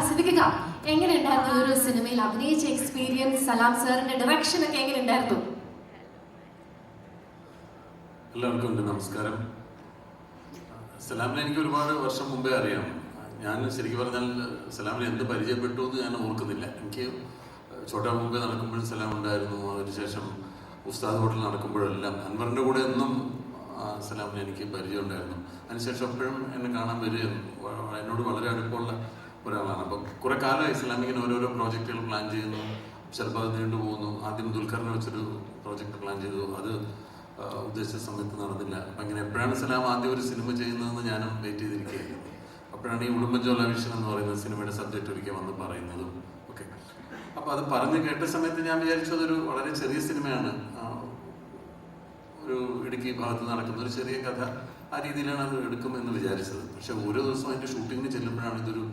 സിവിക എങ്ങനെയുണ്ടായിരുന്നു ഒരു സിനിമയിൽ അഭിനയിച്ച എക്സ്പീരിയൻസ്? സലാം സാറിന്റെ ഡയറക്ഷൻ ഒക്കെ എങ്ങനെയുണ്ടായിരുന്നു? എല്ലാവർക്കും നമസ്കാരം. സലാമിനെ എനിക്ക് ഒരുപാട് വർഷം മുമ്പേ അറിയാം. ഞാൻ ശരിക്കും പറഞ്ഞാൽ സലാമിനെ എന്ത് പരിചയപ്പെട്ടു എന്ന് ഞാൻ ഓർക്കുന്നില്ല. എനിക്ക് ചോട്ടാ മുമ്പേ നടക്കുമ്പോഴും സലാം ഉണ്ടായിരുന്നു. അതിനുശേഷം ഉസ്താദ് ഹോട്ടൽ നടക്കുമ്പോഴെല്ലാം അൻവറിൻ്റെ കൂടെ എന്നും സലാമിനെ എനിക്ക് പരിചയമുണ്ടായിരുന്നു. അതിനുശേഷം എപ്പോഴും എന്നെ കാണാൻ വരികയും എന്നോട് വളരെ അടുപ്പമുള്ള ഒരാളാണ്. അപ്പം കുറെ കാലമായി ഇസ്ലാമിക്കിന് ഓരോരോ പ്രോജക്റ്റുകൾ പ്ലാൻ ചെയ്യുന്നു. ചിലപ്പോൾ അത് നീണ്ടുപോകുന്നു. ആദ്യം ദുൽഖറിനെ വെച്ചൊരു പ്രോജക്റ്റ് പ്ലാൻ ചെയ്തു. അത് ഉദ്ദേശിച്ച സമയത്ത് നടന്നില്ല. അപ്പം ഇങ്ങനെ എപ്പോഴാണ് സലാം ആദ്യം ഒരു സിനിമ ചെയ്യുന്നതെന്ന് ഞാനും വെയിറ്റ് ചെയ്തിരിക്കുകയായിരുന്നു. അപ്പോഴാണ് ഈ ഉടുമ്പൻചോല വിഷൻ എന്ന് പറയുന്ന സിനിമയുടെ സബ്ജക്റ്റ് ഒരിക്കൽ വന്ന് പറയുന്നതും ഒക്കെ. അപ്പം അത് പറഞ്ഞ് കേട്ട സമയത്ത് ഞാൻ വിചാരിച്ചതൊരു വളരെ ചെറിയ സിനിമയാണ്, ഒരു ഇടുക്കി ഭാഗത്ത് നടക്കുന്ന ഒരു ചെറിയ കഥ, ആ രീതിയിലാണ് അത് എടുക്കുമെന്ന് വിചാരിച്ചത്. പക്ഷെ ഓരോ ദിവസവും അതിൻ്റെ ഷൂട്ടിങ്ങിന് ചെല്ലുമ്പോഴാണ് ഇതൊരു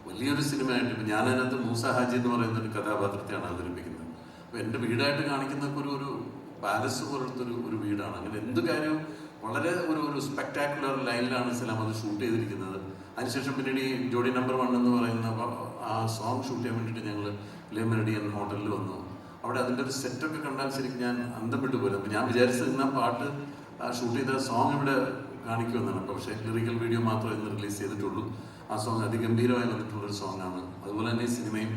വലിയൊരു സിനിമയായിട്ട്. ഇപ്പം ഞാൻ അതിനകത്ത് മൂസ ഹാജി എന്ന് പറയുന്ന ഒരു കഥാപാത്രത്തെയാണ് അവതരിപ്പിക്കുന്നത്. അപ്പോൾ എൻ്റെ വീടായിട്ട് കാണിക്കുന്നൊക്കെ ഒരു പാലസ് പോലത്തെ ഒരു വീടാണ്. അങ്ങനെ എന്ത് കാര്യവും വളരെ ഒരു സ്പെക്ടാക്കുലർ ലൈനിലാണ് സലാം അത് ഷൂട്ട് ചെയ്തിരിക്കുന്നത്. അതിനുശേഷം പിന്നീട് ഈ ജോഡി നമ്പർ 1 എന്ന് പറയുന്ന ആ സോങ് ഷൂട്ട് ചെയ്യാൻ വേണ്ടിയിട്ട് ഞങ്ങൾ ലെ മെറിഡിയൻ ഹോട്ടലിൽ വന്നു. അവിടെ അതിൻ്റെ ഒരു സെറ്റൊക്കെ കണ്ടാൽ ശരിക്കും ഞാൻ അന്തം വിട്ടു പോലും. അപ്പം ഞാൻ വിചാരിച്ചത് ഇന്ന് ആ പാട്ട് ഷൂട്ട് ചെയ്ത സോങ് ഇവിടെ കാണിക്കുമെന്നാണ്. പക്ഷേ ലിറിക്കൽ വീഡിയോ മാത്രമേ ഇന്ന് റിലീസ് ചെയ്തിട്ടുള്ളൂ. ആ സോങ് അതിഗംഭീരമായി വന്നിട്ടുള്ളൊരു സോങ്ങാണ്. അതുപോലെ തന്നെ ഈ സിനിമയും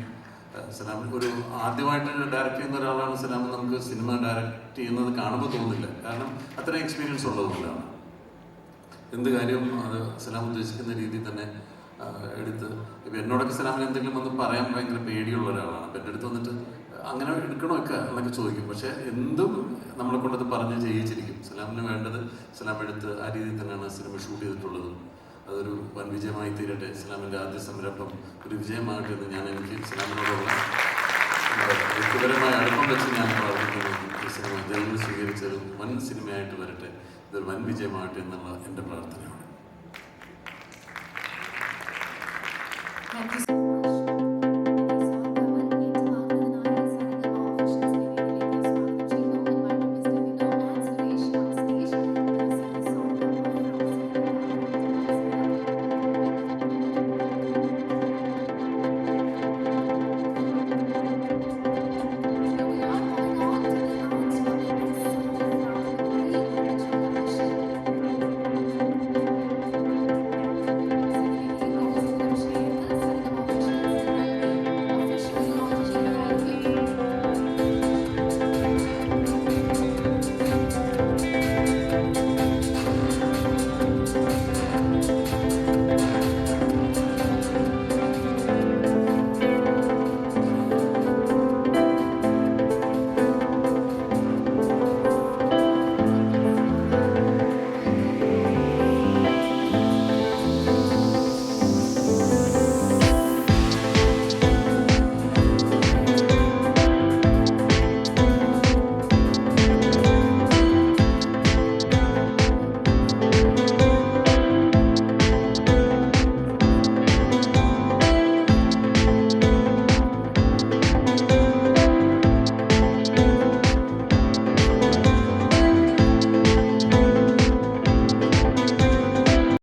സലാം ഒരു ആദ്യമായിട്ട് ഡയറക്റ്റ് ചെയ്യുന്ന ഒരാളാണ് സലാം. നമുക്ക് സിനിമ ഡയറക്റ്റ് ചെയ്യുന്നത് കാണുമ്പോൾ തോന്നില്ല, കാരണം അത്രയും എക്സ്പീരിയൻസ് ഉള്ളതുകൊണ്ടാണ്. എന്ത് കാര്യവും അത് സലാം ഉദ്ദേശിക്കുന്ന രീതിയിൽ തന്നെ എടുത്ത്. ഇപ്പം എന്നോടൊക്കെ സലാമിന് എന്തെങ്കിലും ഒന്ന് പറയാൻ ഭയങ്കര പേടിയുള്ള ഒരാളാണ്. അപ്പം എൻ്റെ അടുത്ത് വന്നിട്ട് അങ്ങനെ എടുക്കണമൊക്കെ എന്നൊക്കെ ചോദിക്കും. പക്ഷെ എന്തും നമ്മളെ കൊണ്ടത് പറഞ്ഞ് ചെയ്യിച്ചിരിക്കും. സലാമിന് വേണ്ടത് സലാം എടുത്ത് ആ രീതിയിൽ തന്നെയാണ് സിനിമ ഷൂട്ട് ചെയ്തിട്ടുള്ളത്. അതൊരു വൻ വിജയമായി തീരട്ടെ. ഇസ്ലാമിൻ്റെ ആദ്യ സംരംഭം ഒരു വിജയമാകട്ടെ എന്ന് ഞാൻ എനിക്ക് ഇസ്ലാമിനോടുള്ള വ്യക്തിപരമായ അടുപ്പം വെച്ച് ഞാൻ പ്രാർത്ഥിക്കുന്നു. ഈ സിനിമ ജനങ്ങൾ സ്വീകരിച്ചൊരു വൻ സിനിമയായിട്ട് വരട്ടെ, ഇതൊരു വൻ വിജയമാകട്ടെ എന്നുള്ള എൻ്റെ പ്രാർത്ഥനയാണ്.